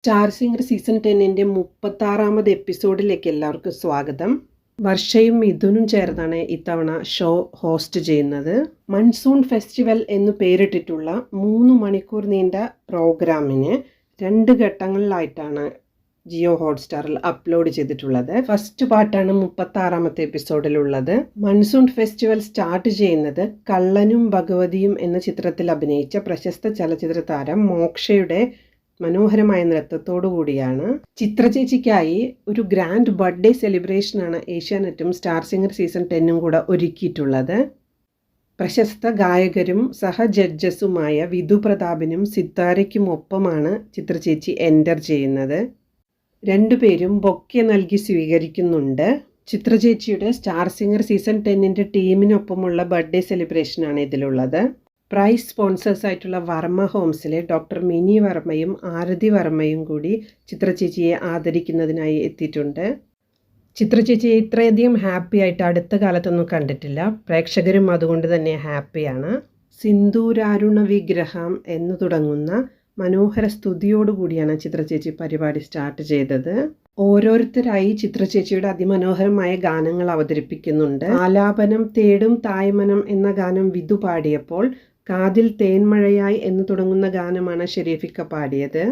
Star singer season 10-ന്റെ 36ാമത് എപ്പിസോഡിലേക്ക് എല്ലാവർക്കും സ്വാഗതം. വർഷയും മിഥുനും ചേർന്നാണ് ഇത്തവണ ഷോ ഹോസ്റ്റ് ചെയ്യുന്നത്. മൺസൂൺ ഫെസ്റ്റിവൽ എന്ന് പേരിട്ടിട്ടുള്ള 3 മണിക്കൂർ നീണ്ട പ്രോഗ്രാമിന് 2 ഘട്ടങ്ങളിലായിട്ടാണ് ജിയോ ഹോട്ട്സ്റ്റാറിൽ അപ്ലോഡ് ചെയ്തിട്ടുള്ളത്. ഫസ്റ്റ് പാർട്ടാണ് 36ാമത്തെ എപ്പിസോഡിലുള്ളത്. മൺസൂൺ ഫെസ്റ്റിവൽ സ്റ്റാർട്ട് ചെയ്യുന്നത് കള്ളനും ഭഗവതിയും എന്ന ചിത്രത്തിൽ അഭിനയിച്ച പ്രശസ്ത ചലച്ചിത്ര താരം മോക്ഷയുടെ മനോഹരമായ നൃത്തത്തോടു കൂടിയാണ്. ചിത്ര ചേച്ചിക്കായി ഒരു ഗ്രാൻഡ് ബർത്ത്ഡേ സെലിബ്രേഷനാണ് ഏഷ്യാനെറ്റും സ്റ്റാർ സിംഗർ സീസൺ 10-ഉം കൂടെ ഒരുക്കിയിട്ടുള്ളത്. പ്രശസ്ത ഗായകരും സഹ ജഡ്ജസുമായ വിധു പ്രതാപിനും സിത്താരയ്ക്കും ഒപ്പമാണ് ചിത്ര ചേച്ചി എൻ്റർ ചെയ്യുന്നത്. രണ്ടുപേരും ബൊക്കെ നൽകി സ്വീകരിക്കുന്നുണ്ട്. ചിത്ര ചേച്ചിയുടെ സ്റ്റാർ സിംഗർ സീസൺ 10-ന്റെ ടീമിനൊപ്പമുള്ള ബർത്ത്ഡേ സെലിബ്രേഷനാണ് ഇതിലുള്ളത്. പ്രൈസ് സ്പോൺസേഴ്സ് ആയിട്ടുള്ള വർമ്മ ഹോംസിലെ ഡോക്ടർ മിനി വർമ്മയും ആരതി വർമ്മയും കൂടി ചിത്ര ചേച്ചിയെ ആദരിക്കുന്നതിനായി എത്തിയിട്ടുണ്ട്. ചിത്ര ചേച്ചിയെ ഇത്രയധികം ഹാപ്പി ആയിട്ട് അടുത്ത കാലത്തൊന്നും കണ്ടിട്ടില്ല. പ്രേക്ഷകരും അതുകൊണ്ട് തന്നെ ഹാപ്പിയാണ്. സിന്ദൂരാരുണ വിഗ്രഹം എന്ന് തുടങ്ങുന്ന മനോഹര സ്തുതിയോടുകൂടിയാണ് ചിത്ര ചേച്ചി പരിപാടി സ്റ്റാർട്ട് ചെയ്തത്. ഓരോരുത്തരായി ചിത്ര ചേച്ചിയുടെ അതിമനോഹരമായ ഗാനങ്ങൾ അവതരിപ്പിക്കുന്നുണ്ട്. ആലാപനം തേടും തായ്മനം എന്ന ഗാനം വിധു പാടിയപ്പോൾ കാതിൽ തേൻമഴയായി എന്ന് തുടങ്ങുന്ന ഗാനമാണ് ഷെരീഫിക്ക പാടിയത്.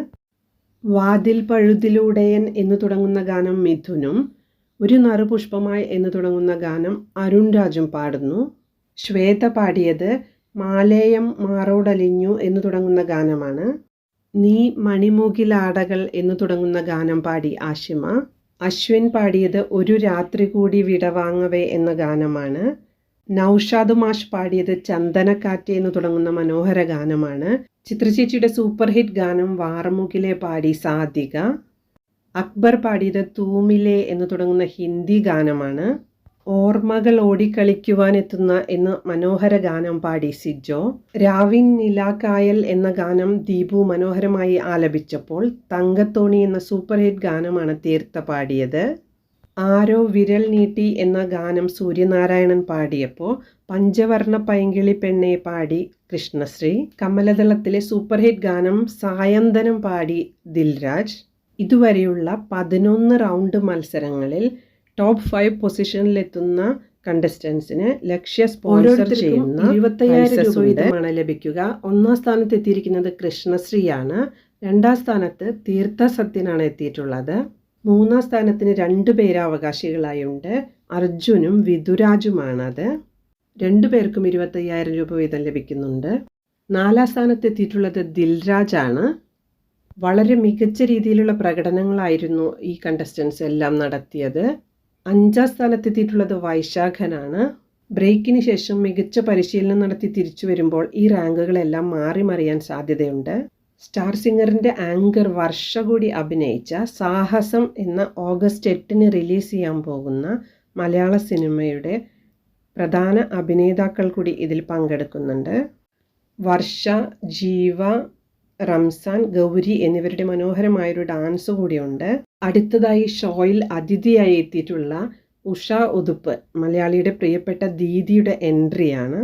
വാതിൽ പഴുതിലൂടെയൻ എന്ന് തുടങ്ങുന്ന ഗാനം മിഥുനും, ഒരു നറുപുഷ്പമായി എന്ന് തുടങ്ങുന്ന ഗാനം അരുൺ രാജും പാടുന്നു. ശ്വേത പാടിയത് മാലേയം മാറോടലിഞ്ഞു എന്ന് തുടങ്ങുന്ന ഗാനമാണ്. നീ മണിമൂകിലാടകൾ എന്ന് തുടങ്ങുന്ന ഗാനം പാടി ആഷിമ. അശ്വിൻ പാടിയത് ഒരു രാത്രി കൂടി വിടവാങ്ങവേ എന്ന ഗാനമാണ്. നൗഷാദ് മാഷ് പാടിയത് ചന്ദനക്കാറ്റ് എന്ന് തുടങ്ങുന്ന മനോഹര ഗാനമാണ്. ചിത്രചേച്ചിയുടെ സൂപ്പർ ഹിറ്റ് ഗാനം വാറമുകിലെ പാടി സാധിക. അക്ബർ പാടിയത് തൂമിലെ എന്ന് തുടങ്ങുന്ന ഹിന്ദി ഗാനമാണ്. ഓർമ്മകൾ ഓടിക്കളിക്കുവാനെത്തുന്ന എന്ന മനോഹര ഗാനം പാടി സിജോ. രാവിൻ നിലാക്കായൽ എന്ന ഗാനം ദീപു മനോഹരമായി ആലപിച്ചപ്പോൾ തങ്കത്തോണി എന്ന സൂപ്പർ ഹിറ്റ് ഗാനമാണ് തീർത്ത പാടിയത്. ആരോ വിരൽ നീട്ടി എന്ന ഗാനം സൂര്യനാരായണൻ പാടിയപ്പോൾ പഞ്ചവർണ്ണ പൈങ്കിളി പെണ്ണെ പാടി കൃഷ്ണശ്രീ. കമലദളത്തിലെ സൂപ്പർ ഹിറ്റ് ഗാനം സായന്തനം പാടി ദിൽരാജ്. ഇതുവരെയുള്ള 11 റൗണ്ട് മത്സരങ്ങളിൽ ടോപ്പ് 5 പൊസിഷനിലെത്തുന്ന കണ്ടസ്റ്റൻസിന് ലക്ഷ്യ സ്പോൺസർ ചെയ്യുന്ന 25,000 രൂപ വീതമാണ് ലഭിക്കുക. 1ാം സ്ഥാനത്ത് എത്തിയിരിക്കുന്നത് കൃഷ്ണശ്രീയാണ്. 2ാം സ്ഥാനത്ത് തീർത്ഥ സത്യനാണ് എത്തിയിട്ടുള്ളത്. 3ാം സ്ഥാനത്തിന് 2 പേര് അവകാശികളായുണ്ട്. അർജുനും വിധുരാജുമാണത്. 2 പേർക്കും 25,000 രൂപ വീതം ലഭിക്കുന്നുണ്ട്. 4ാം സ്ഥാനത്ത് എത്തിയിട്ടുള്ളത് ദിൽരാജാണ്. വളരെ മികച്ച രീതിയിലുള്ള പ്രകടനങ്ങളായിരുന്നു ഈ കണ്ടസ്റ്റൻസ് എല്ലാം നടത്തിയത്. 5ാം സ്ഥാനത്തെത്തിയിട്ടുള്ളത് വൈശാഖനാണ്. ബ്രേക്കിന് ശേഷം മികച്ച പരിശീലനം നടത്തി തിരിച്ചു വരുമ്പോൾ ഈ റാങ്കുകളെല്ലാം മാറി മറിയാൻ സാധ്യതയുണ്ട്. സ്റ്റാർ സിംഗറിൻ്റെ ആങ്കർ വർഷ കൂടി അഭിനയിച്ച സാഹസം എന്ന ഓഗസ്റ്റ് 8-ന് റിലീസ് ചെയ്യാൻ പോകുന്ന മലയാള സിനിമയുടെ പ്രധാന അഭിനേതാക്കൾ കൂടി ഇതിൽ പങ്കെടുക്കുന്നുണ്ട്. വർഷ, ജീവ, റംസാൻ, ഗൗരി എന്നിവരുടെ മനോഹരമായൊരു ഡാൻസ് കൂടിയുണ്ട്. അടുത്തതായി ഷോയിൽ അതിഥിയായി എത്തിയിട്ടുള്ള ഉഷ ഉതുപ്പ്, മലയാളിയുടെ പ്രിയപ്പെട്ട ദീദിയുടെ എൻട്രിയാണ്.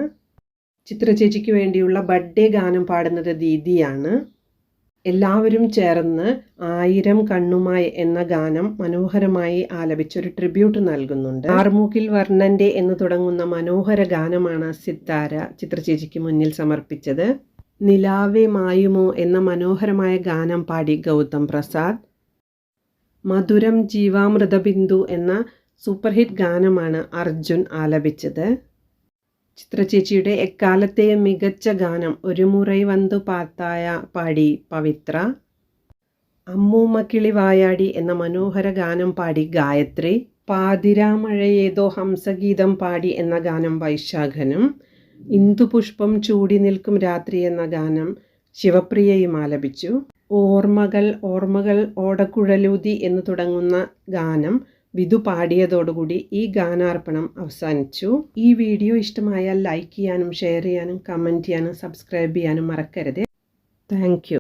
ചിത്ര ചേച്ചിക്ക് വേണ്ടിയുള്ള ബർത്ത്ഡേ ഗാനം പാടുന്നത് ദീദിയാണ്. എല്ലാവരും ചേർന്ന് 1000 കണ്ണുമായി എന്ന ഗാനം മനോഹരമായി ആലപിച്ചൊരു ട്രിബ്യൂട്ട് നൽകുന്നുണ്ട്. ആർമൂക്കിൽ വർണ്ണൻ്റെ എന്ന് തുടങ്ങുന്ന മനോഹര ഗാനമാണ് സിത്താര ചിത്ര ചേച്ചിക്ക് മുന്നിൽ സമർപ്പിച്ചത്. നിലാവേ മായുമോ എന്ന മനോഹരമായ ഗാനം പാടി ഗൗതം പ്രസാദ്. മധുരം ജീവാമൃതബിന്ദു എന്ന സൂപ്പർ ഹിറ്റ് ഗാനമാണ് അർജുൻ ആലപിച്ചത്. ചിത്ര ചേച്ചിയുടെ എക്കാലത്തെ മികച്ച ഗാനം ഒരു മുറൈ വന്തു പാത്തായ പാടി പവിത്ര. അമ്മൂമ്മക്കിളി വായാടി എന്ന മനോഹര ഗാനം പാടി ഗായത്രി. പാതിരാമഴയേതോ ഹംസഗീതം പാടി എന്ന ഗാനം വൈശാഖനും. ഇന്ദുപുഷ്പം ചൂടി നിൽക്കും രാത്രി എന്ന ഗാനം ശിവപ്രിയയും ആലപിച്ചു. ഓർമ്മകൾ ഓർമ്മകൾ ഓടക്കുഴലൂതി എന്ന് തുടങ്ങുന്ന ഗാനം വിധു പാടിയതോടുകൂടി ഈ ഗാനാർപ്പണം അവസാനിച്ചു. ഈ വീഡിയോ ഇഷ്ടമായാൽ ലൈക്ക് ചെയ്യാനും ഷെയർ ചെയ്യാനും കമൻറ്റ് ചെയ്യാനും സബ്സ്ക്രൈബ് ചെയ്യാനും മറക്കരുത്. Thank you.